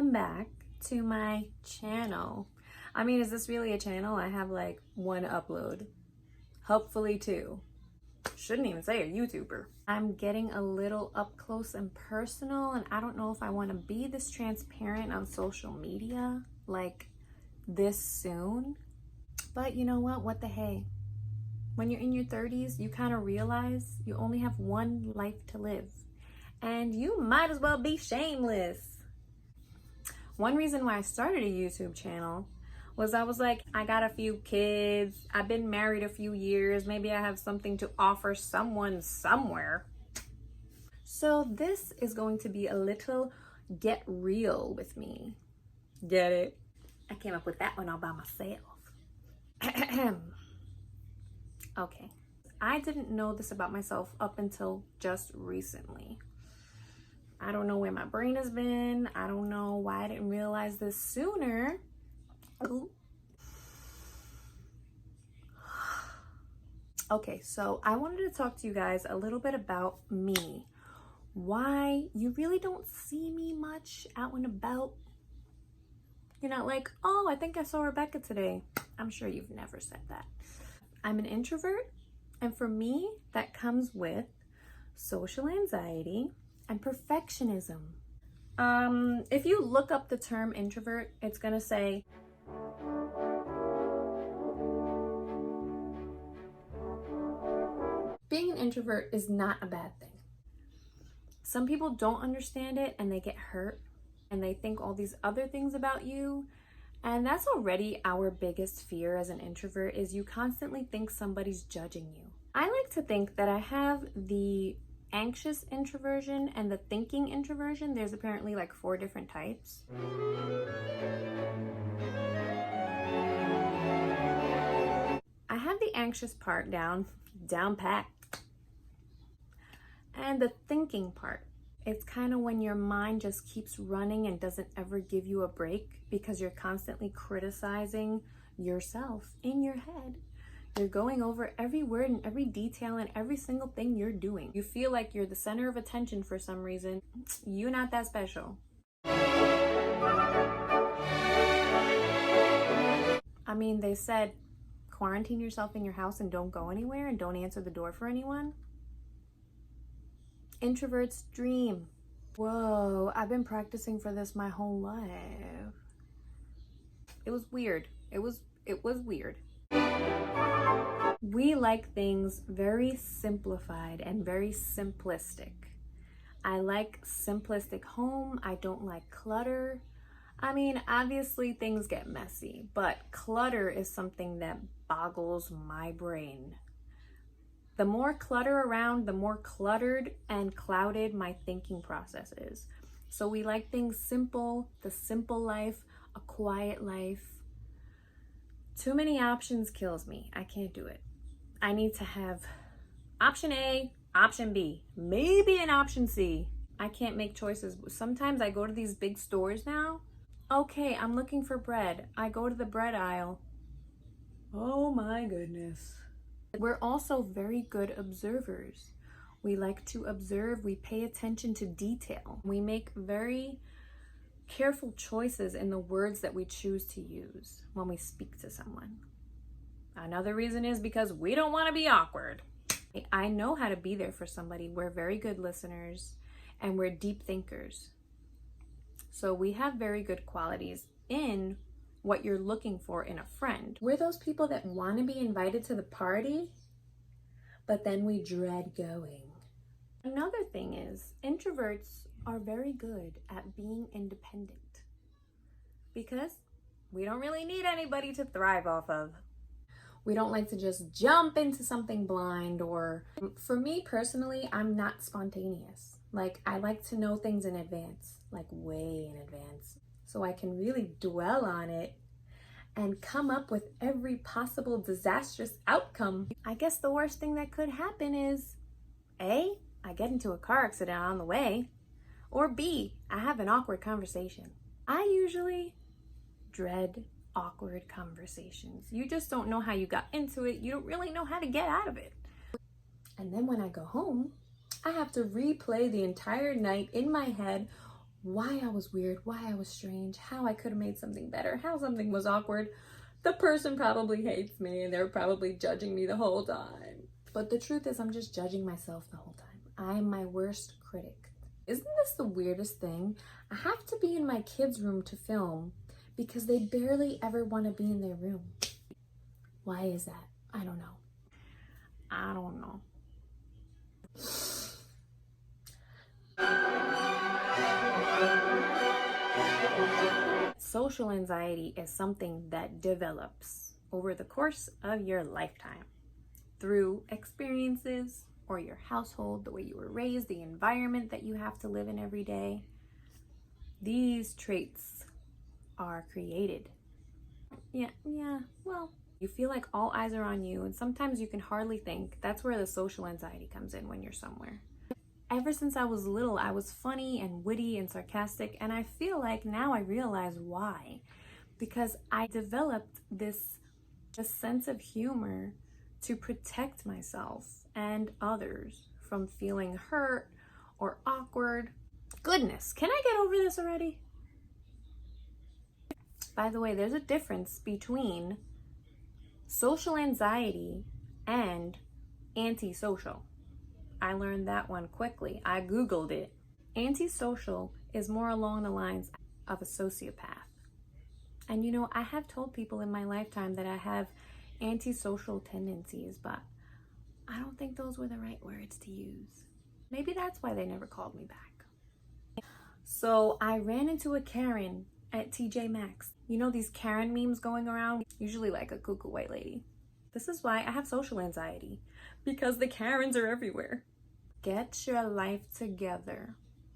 welcome back to my channel. I mean, is this really a channel? I have like one upload, hopefully two. Shouldn't even say a YouTuber. I'm getting a little up close and personal, and I don't know if I want to be this transparent on social media like this soon. But you know what the hey? When you're in your 30s, you kind of realize you only have one life to live, and you might as well be shameless. One reason why I started a YouTube channel was I was like, I got a few kids, I've been married a few years, maybe I have something to offer someone somewhere. So this is going to be a little get real with me. Get it? I came up with that one all by myself. Okay, I didn't know this about myself up until just recently. I don't know where my brain has been. I don't know why I didn't realize this sooner. Ooh. Okay, so I wanted to talk to you guys a little bit about me. Why you really don't see me much out and about. You're not like, oh, I think I saw Rebecca today. I'm sure you've never said that. I'm an introvert, and for me, that comes with social anxiety and perfectionism. If you look up the term introvert, it's gonna say being an introvert is not a bad thing. Some people don't understand it and they get hurt and they think all these other things about you. And that's already our biggest fear as an introvert, is you constantly think somebody's judging you. I like to think that I have the anxious introversion and the thinking introversion. There's apparently like 4 different types. I have the anxious part down pat. And the thinking part, it's kind of when your mind just keeps running and doesn't ever give you a break because you're constantly criticizing yourself in your head. You're going over every word and every detail and every single thing you're doing. You feel like you're the center of attention for some reason. You're not that special. I mean, they said quarantine yourself in your house and don't go anywhere and don't answer the door for anyone. Introvert's dream. Whoa, I've been practicing for this my whole life. It was weird. It was weird. We like things very simplified and very simplistic. I like simplistic home. I don't like clutter. I mean, obviously things get messy, but clutter is something that boggles my brain. The more clutter around, the more cluttered and clouded my thinking process is. So we like things simple, the simple life, a quiet life. Too many options kills me. I can't do it. I need to have option A, option B, maybe an option C. I can't make choices. Sometimes I go to these big stores now. Okay, I'm looking for bread. I go to the bread aisle. Oh my goodness. We're also very good observers. We like to observe, we pay attention to detail. We make very careful choices in the words that we choose to use when we speak to someone. Another reason is because we don't want to be awkward. I know how to be there for somebody. We're very good listeners and we're deep thinkers. So we have very good qualities in what you're looking for in a friend. We're those people that want to be invited to the party, but then we dread going. Another thing is, introverts are very good at being independent because we don't really need anybody to thrive off of. We don't like to just jump into something blind, or for me personally, I'm not spontaneous. Like, I like to know things in advance, like way in advance, so I can really dwell on it and come up with every possible disastrous outcome. I guess the worst thing that could happen is A, I get into a car accident on the way, or B, I have an awkward conversation. I usually dread awkward conversations. You just don't know how you got into it. You don't really know how to get out of it. And then when I go home, I have to replay the entire night in my head why I was weird, why I was strange, how I could have made something better, how something was awkward. The person probably hates me and they're probably judging me the whole time. But the truth is, I'm just judging myself the whole time. I am my worst critic. Isn't this the weirdest thing? I have to be in my kids' room to film because they barely ever want to be in their room. Why is that? I don't know. I don't know. Social anxiety is something that develops over the course of your lifetime through experiences or your household, the way you were raised, the environment that you have to live in every day. These traits are created. Well, you feel like all eyes are on you, and sometimes you can hardly think. That's where the social anxiety comes in when you're somewhere. Ever since I was little, I was funny and witty and sarcastic, and I feel like now I realize why. Because I developed this sense of humor to protect myself and others from feeling hurt or awkward. Goodness, can I get over this already? By the way, there's a difference between social anxiety and antisocial. I learned that one quickly. I Googled it. Antisocial is more along the lines of a sociopath. And you know, I have told people in my lifetime that I have antisocial tendencies, but I don't think those were the right words to use. Maybe that's why they never called me back. So I ran into a Karen at TJ Maxx. You know these Karen memes going around? Usually like a cuckoo white lady. This is why I have social anxiety, because the Karens are everywhere. Get your life together.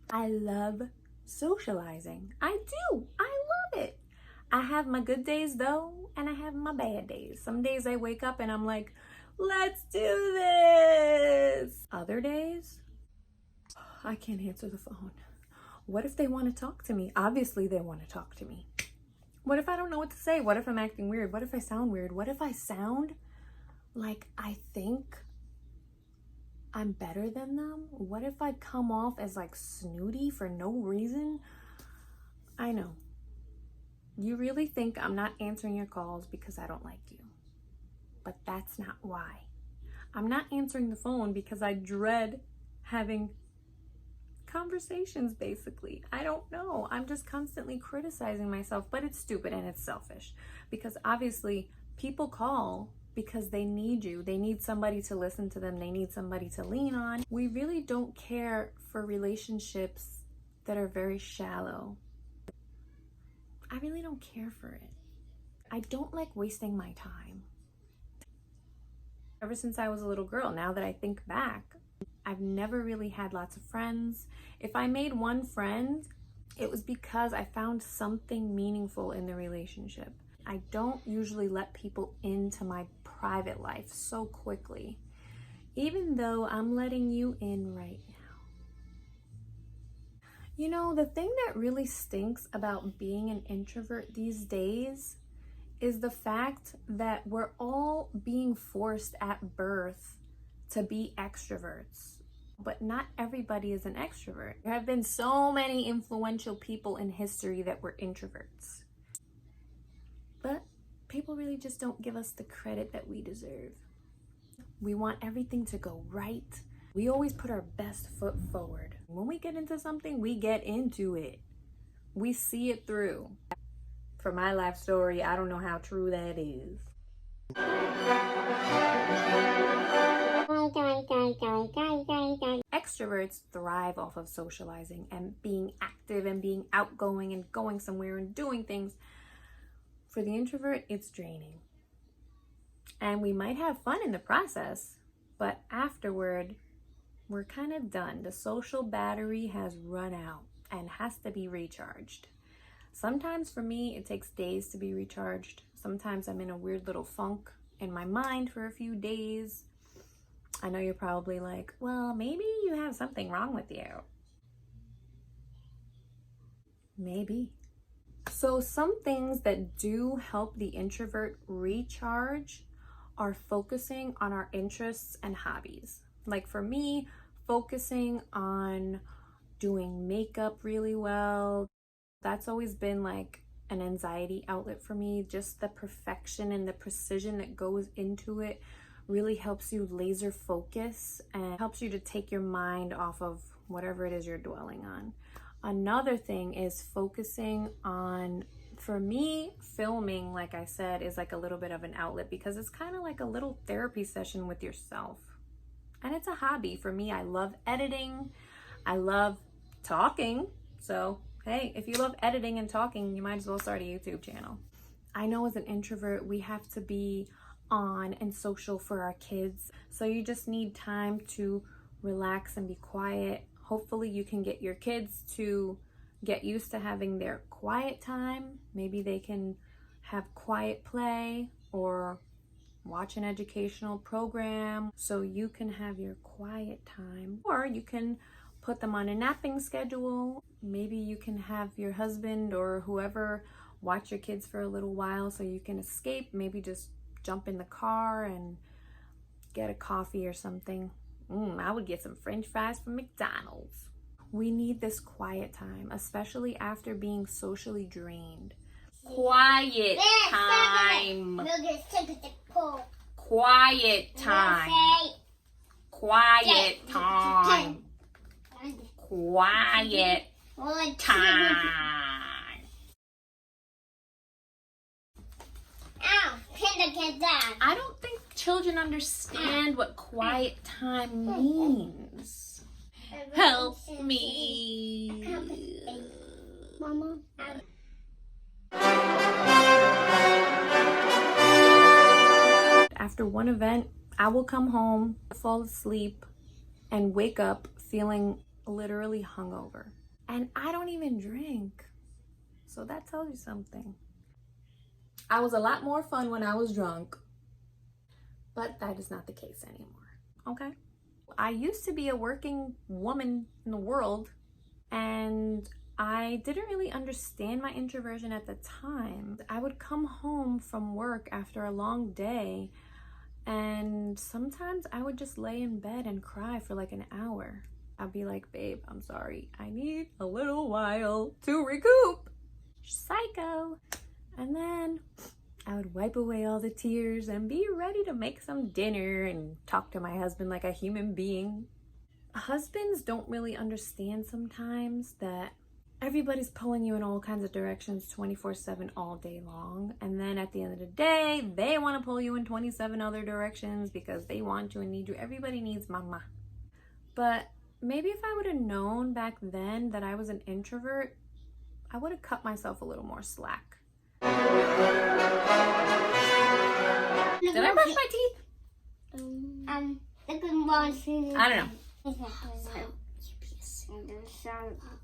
I love socializing. I do. I love it. I have my good days though, and I have my bad days. Some days I wake up and I'm like, let's do this. Other days, I can't answer the phone. What if they want to talk to me? Obviously they want to talk to me. What if I don't know what to say? What if I'm acting weird? What if I sound weird? What if I sound like I think I'm better than them? What if I come off as like snooty for no reason? I know. You really think I'm not answering your calls because I don't like you. But that's not why. I'm not answering the phone because I dread having conversations, basically. I don't know. I'm just constantly criticizing myself, but it's stupid and it's selfish because obviously people call because they need you. They need somebody to listen to them. They need somebody to lean on. We really don't care for relationships that are very shallow. I really don't care for it. I don't like wasting my time. Ever since I was a little girl, now that I think back, I've never really had lots of friends. If I made one friend, it was because I found something meaningful in the relationship. I don't usually let people into my private life so quickly, even though I'm letting you in right now. You know, the thing that really stinks about being an introvert these days is the fact that we're all being forced at birth to be extroverts. But not everybody is an extrovert. There have been so many influential people in history that were introverts. But people really just don't give us the credit that we deserve. We want everything to go right. We always put our best foot forward. When we get into something, we get into it. We see it through. For my life story, I don't know how true that is. Extroverts thrive off of socializing and being active and being outgoing and going somewhere and doing things. For the introvert, it's draining. And we might have fun in the process, but afterward, we're kind of done. The social battery has run out and has to be recharged. Sometimes for me, it takes days to be recharged. Sometimes I'm in a weird little funk in my mind for a few days. I know you're probably like, well, maybe you have something wrong with you. Maybe. So some things that do help the introvert recharge are focusing on our interests and hobbies. Like for me, focusing on doing makeup really well. That's always been like an anxiety outlet for me. Just the perfection and the precision that goes into it really helps you laser focus and helps you to take your mind off of whatever it is you're dwelling on. Another thing is focusing on, for me, filming, like I said, is like a little bit of an outlet because it's kind of like a little therapy session with yourself. And it's a hobby. For me, I love editing. I love talking. So, hey, if you love editing and talking, you might as well start a YouTube channel. I know as an introvert, we have to be on and social for our kids. So you just need time to relax and be quiet. Hopefully you can get your kids to get used to having their quiet time. Maybe they can have quiet play or watch an educational program so you can have your quiet time. Or you can put them on a napping schedule. Maybe you can have your husband or whoever watch your kids for a little while so you can escape. Maybe just jump in the car and get a coffee or something. I would get some French fries from McDonald's. We need this quiet time, especially after being socially drained. Quiet time. Quiet time. Quiet time. Quiet time. I don't think children understand what quiet time means. Help me. Mama. After one event, I will come home, fall asleep, and wake up feeling literally hungover. And I don't even drink. So that tells you something. I was a lot more fun when I was drunk, but that is not the case anymore, okay? I used to be a working woman in the world, and I didn't really understand my introversion at the time. I would come home from work after a long day, and sometimes I would just lay in bed and cry for like an hour. I'd be like, babe, I'm sorry. I need a little while to recoup. Psycho. And then I would wipe away all the tears and be ready to make some dinner and talk to my husband like a human being. Husbands don't really understand sometimes that everybody's pulling you in all kinds of directions 24/7 all day long. And then at the end of the day, they want to pull you in 27 other directions because they want you and need you. Everybody needs mama. But maybe if I would have known back then that I was an introvert, I would have cut myself a little more slack. Did I brush my teeth? I don't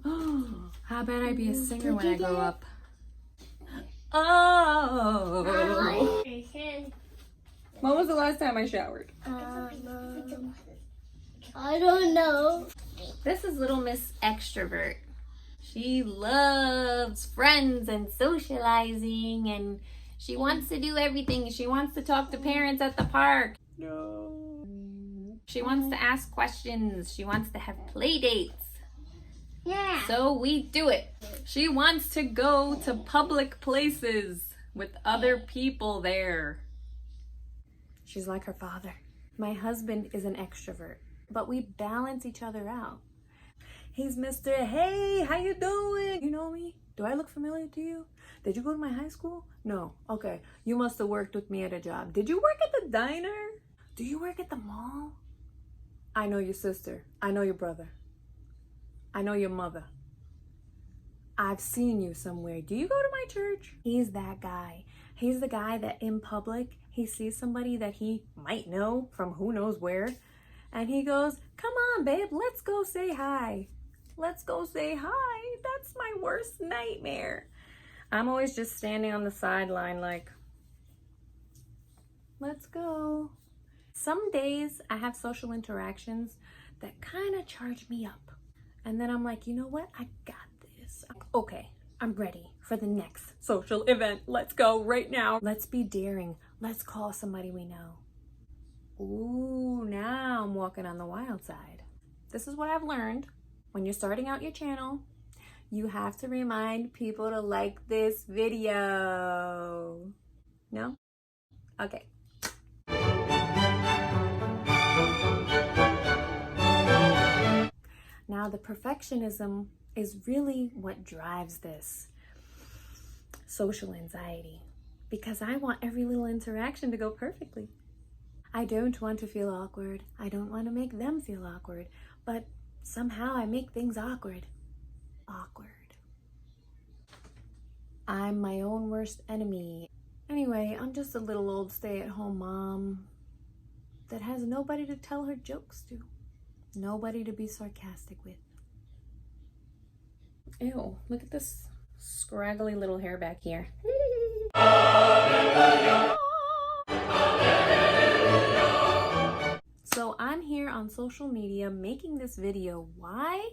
know. How about I be a singer when I grow up? Oh. When was the last time I showered? I don't know. This is little Miss Extrovert. She loves friends and socializing, and she wants to do everything. She wants to talk to parents at the park. No. She wants to ask questions. She wants to have play dates. Yeah. So we do it. She wants to go to public places with other people there. She's like her father. My husband is an extrovert, but we balance each other out. He's Mr. Hey, how you doing? You know me? Do I look familiar to you? Did you go to my high school? No. Okay. You must have worked with me at a job. Did you work at the diner? Do you work at the mall? I know your sister. I know your brother. I know your mother. I've seen you somewhere. Do you go to my church? He's that guy. He's the guy that in public, he sees somebody that he might know from who knows where, and he goes, come on, babe, let's go say hi. Let's go say hi. That's my worst nightmare. I'm always just standing on the sideline like, let's go. Some days I have social interactions that kind of charge me up. And then I'm like, you know what? I got this. Okay, I'm ready for the next social event. Let's go right now. Let's be daring. Let's call somebody we know. Ooh, now I'm walking on the wild side. This is what I've learned. when you're starting out your channel, you have to remind people to like this video. No? Okay. Now, the perfectionism is really what drives this social anxiety, because I want every little interaction to go perfectly. I don't want to feel awkward. I don't want to make them feel awkward, but somehow I make things awkward. I'm my own worst enemy. Anyway, I'm just a little old stay-at-home mom that has nobody to tell her jokes to. Nobody to be sarcastic with. Ew, look at this scraggly little hair back here. So I'm here on social media making this video. Why?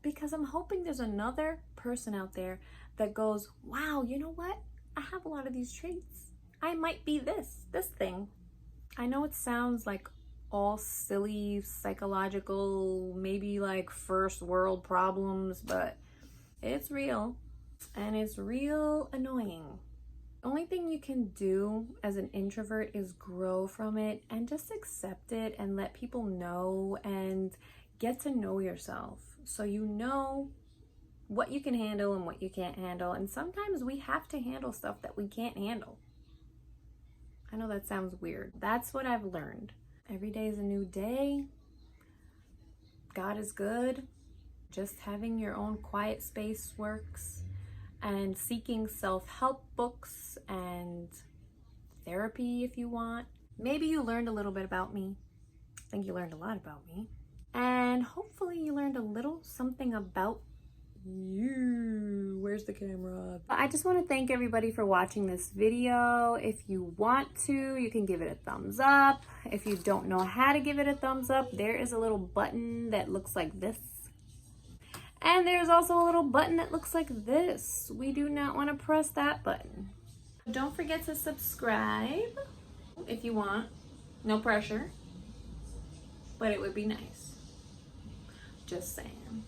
Because I'm hoping there's another person out there that goes, wow, you know what? I have a lot of these traits. I might be this thing. I know it sounds like all silly, psychological, maybe like first world problems, but it's real, and it's real annoying. The only thing you can do as an introvert is grow from it and just accept it and let people know and get to know yourself so you know what you can handle and what you can't handle. And sometimes we have to handle stuff that we can't handle. I know that sounds weird. That's what I've learned. Every day is a new day. God is good. Just having your own quiet space works. And seeking self-help books and therapy if you want. Maybe you learned a little bit about me. I think you learned a lot about me. And hopefully you learned a little something about you. Where's the camera? I just want to thank everybody for watching this video. If you want to, you can give it a thumbs up. If you don't know how to give it a thumbs up, there is a little button that looks like this. And there's also a little button that looks like this. We do not want to press that button. Don't forget to subscribe if you want. No pressure, but it would be nice. Just saying.